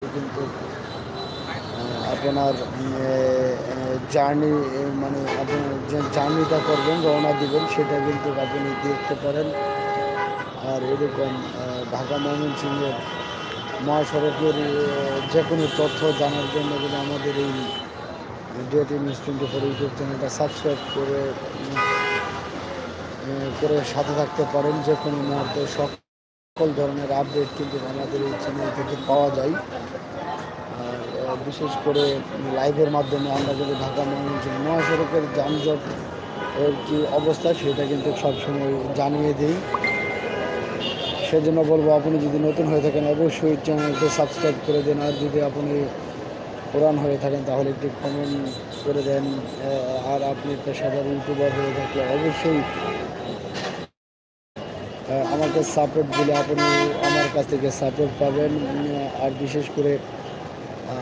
কিন্তু আপনার জার্নি মানে আপনার যে জার্নিটা করবেন রওনা দিবেন সেটা কিন্তু আপনি দেখতে পারেন। আর এরকম ঢাকা ময়মনসিংহের মহাসড়কের যে কোনো তথ্য জানার জন্য কিন্তু আমাদের এই ডিএটি নিউজ 24 ইউটিউব চ্যানেলটা সাবস্ক্রাইব করে সাথে থাকতে পারেন। যে কোনো মুহূর্তে সকল ধরনের আপডেট কিন্তু আমাদের এই চ্যানেল থেকে পাওয়া যায়। আর বিশেষ করে লাইভের মাধ্যমে আমরা কিন্তু ঢাকা ময়মনসিংহ মহাসড়কের যানজট এর কী অবস্থা সেটা কিন্তু সবসময় জানিয়ে দিই। সেজন্য বলবো, আপনি যদি নতুন হয়ে থাকেন অবশ্যই চ্যানেলকে সাবস্ক্রাইব করে দেন। আর যদি আপনি পুরান হয়ে থাকেন তাহলে একটু কমেন্ট করে দেন। আর আপনি পেশাদার ইউটিউবার হয়ে থাকলে অবশ্যই আমাকে সাপোর্ট দিলে আপনি আমার কাছ থেকে সাপোর্ট পাবেন। আর বিশেষ করে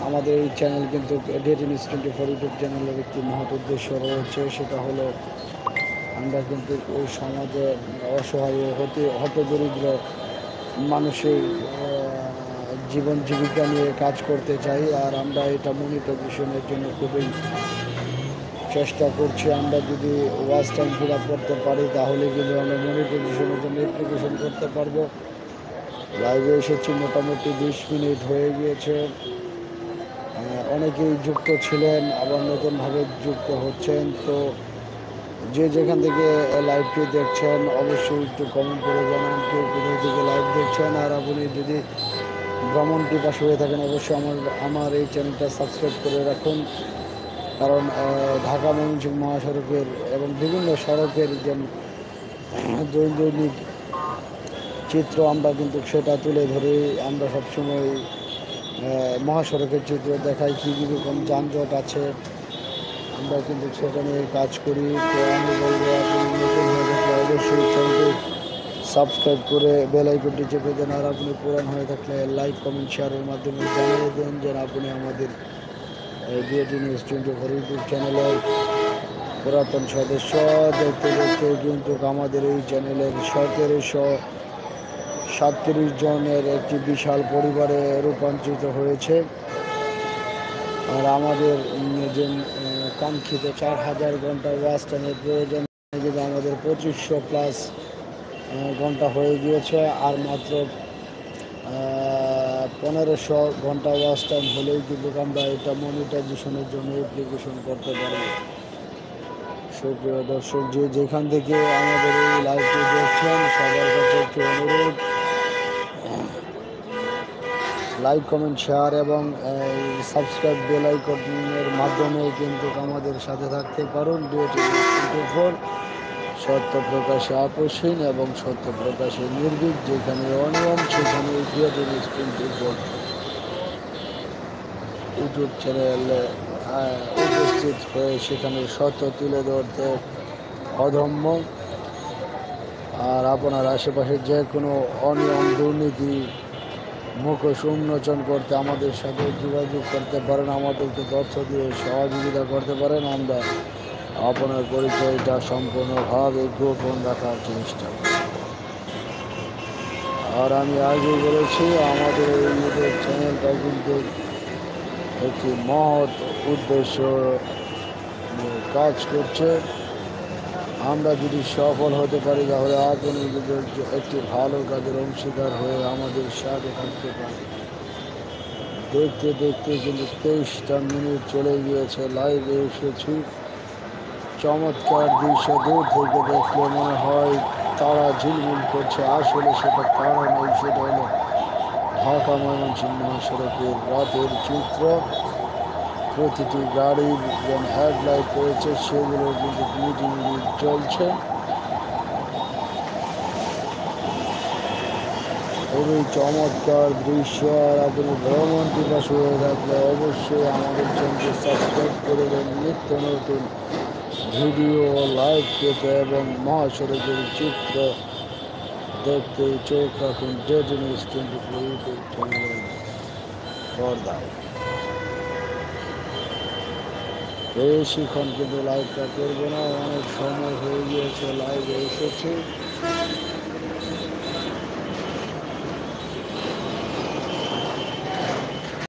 আমাদের এই চ্যানেল কিন্তু ডিএটি নিউজ 24 ইউটিউব চ্যানেলের একটি মহৎ উদ্দেশ্য রয়েছে, সেটা হলো আমরা কিন্তু ওই সমাজে অসহায় হতদরিদ্র মানুষের জীবন জীবিকা নিয়ে কাজ করতে চাই। আর আমরা এটা মনিটাইজেশনের জন্য খুবই চেষ্টা করছি। আমরা যদি ওয়াচ টাইম ফিল আপ করতে পারি তাহলে কিন্তু আমরা মনিটাইজেশনের জন্য অ্যাপ্লিকেশন করতে পারবো। লাইভে এসেছি মোটামুটি 20 মিনিট হয়ে গিয়েছে। অনেকেই যুক্ত ছিলেন, আবার নতুনভাবে যুক্ত হচ্ছেন। তো যে যেখান থেকে লাইভটি দেখছেন অবশ্যই একটু কমেন্ট করে জানান কেউ কোথায় থেকে লাইভ দেখছেন। আর আপনি যদি ভ্রমণ পিপাসু হয়ে থাকেন অবশ্যই আমার এই চ্যানেলটা সাবস্ক্রাইব করে রাখুন। কারণ ঢাকা ময়মনসিংহ মহাসড়কের এবং বিভিন্ন সড়কের যে দৈনন্দিন চিত্র আমরা কিন্তু সেটা তুলে ধরে আমরা সবসময় মহাসড়কের চিত্র দেখাই, কী কীরকম যানজট আছে আমরা কিন্তু সেটা নিয়ে কাজ করি। তো আমি বলবো, আপনি নতুন হয়ে থাকলে অবশ্যই চ্যানেলটি সাবস্ক্রাইব করে বেল আইকনটি চেপে দেন। আর আপনি পুরান হয়ে থাকলে লাইক কমেন্ট শেয়ারের মাধ্যমে জানিয়ে দেন যে আপনি আমাদের ডিএটি নিউজ 24 ইউটিউব চ্যানেলের পুরাতন সদস্য। দেখতে দেখতে কিন্তু আমাদের এই চ্যানেলের 1737 জনের একটি বিশাল পরিবারে রূপান্তরিত হয়েছে। আর আমাদের যে কাঙ্ক্ষিত 4000 ঘন্টা ওয়াচ টাইমের প্রয়োজন কিন্তু আমাদের 2500+ ঘন্টা হয়ে গিয়েছে। আর মাত্র 1500 ঘন্টা ওয়াচ টাইম হলেই কিন্তু আমরা এটা মনিটাইজেশনের জন্য অ্যাপ্লিকেশন করতে পারি। সুপ্রিয় দর্শক, যেখান থেকে আমাদের এই লাইভটি দেখছেন সবার কাছে একটি অনুরোধ, লাইক কমেন্ট শেয়ার এবং সাবস্ক্রাইব বেল আইকনের মাধ্যমে কিন্তু আমাদের সাথে থাকতে পারুন। ডিএটি 24 সত্য প্রকাশে আপোষহীন এবং সত্য প্রকাশে নির্ভীক। যেখানে অনিয়ম সেখানে ডিএটি 24 ইউটিউব চ্যানেলে উপস্থিত হয়ে সেখানে সত্য তুলে ধরতে অদম্য। আর আপনার আশেপাশে যে কোনো অনিয়ম দুর্নীতি মুখোশ উন্মোচন করতে আমাদের সাথে যোগাযোগ করতে পারেন, আমাদেরকে তথ্য দিয়ে সহযোগিতা করতে পারেন। আমরা আপনার পরিচয়টা সম্পূর্ণভাবে গোপন রাখার চেষ্টা করি। আর আমি আগেই বলেছি, আমাদের এই ইউটিউব চ্যানেলটা কিন্তু একটি মহৎ উদ্দেশ্য নিয়ে কাজ করছে। আমরা যদি সফল হতে পারি তাহলে আপনি যদি একটি ভালো কাজের অংশীদার হয়ে আমাদের সাথে থাকতে পারেন। দেখতে দেখতে কিন্তু 23টা মিনিট চলে গিয়েছে। লাইভে এসেছি, চমৎকার দৃশ্য দূর থেকে দেখলে মনে হয় তারা ঝিলমিল করছে, আসলে সেটা তারা নয়, সেটা হলো ঢাকা ময়মনসিংহ মহাসড়কের রাতের চিত্র। প্রতিটি গাড়ির যে হেডলাইট রয়েছে সেগুলো কিন্তু মিটিমিটি চলছে। খুবই চমৎকার দৃশ্য। আর আপনি ভ্রমণ পিপাসু হয়ে থাকলে অবশ্যই আমাদের চ্যানেলকে সাবস্ক্রাইব করে দেন নিত্য নতুন ভিডিও লাইভ পেতে এবং মহাসড়কের চিত্র দেখতে চোখ রাখুন ডিএটি নিউজ 24 ইউটিউব চ্যানেলের পর্দায়। বেশিক্ষণ কিন্তু লাইভটা করবো না, অনেক সময় হয়ে গিয়েছে লাইভে এসেছি।